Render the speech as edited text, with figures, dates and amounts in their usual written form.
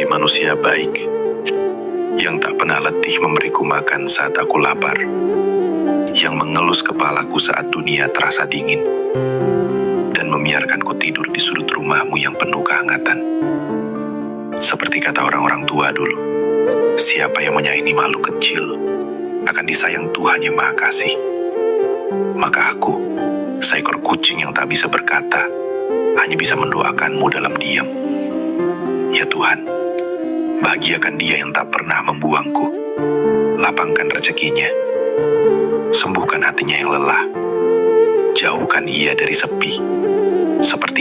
Hai manusia baik, yang tak pernah letih memberiku makan saat aku lapar, yang mengelus kepalaku saat dunia terasa dingin, dan membiarkanku tidur di sudut rumahmu yang penuh kehangatan. Seperti kata orang-orang tua dulu, siapa yang menyayangi makhluk kecil akan disayang Tuhan yang Maha Kasih. Maka aku, seekor kucing yang tak bisa berkata, hanya bisa mendoakanmu dalam diam. Ya Tuhan, bahagiakan dia yang tak pernah membuangku. Lapangkan rezekinya, sembuhkan hatinya yang lelah, jauhkan ia dari sepi, seperti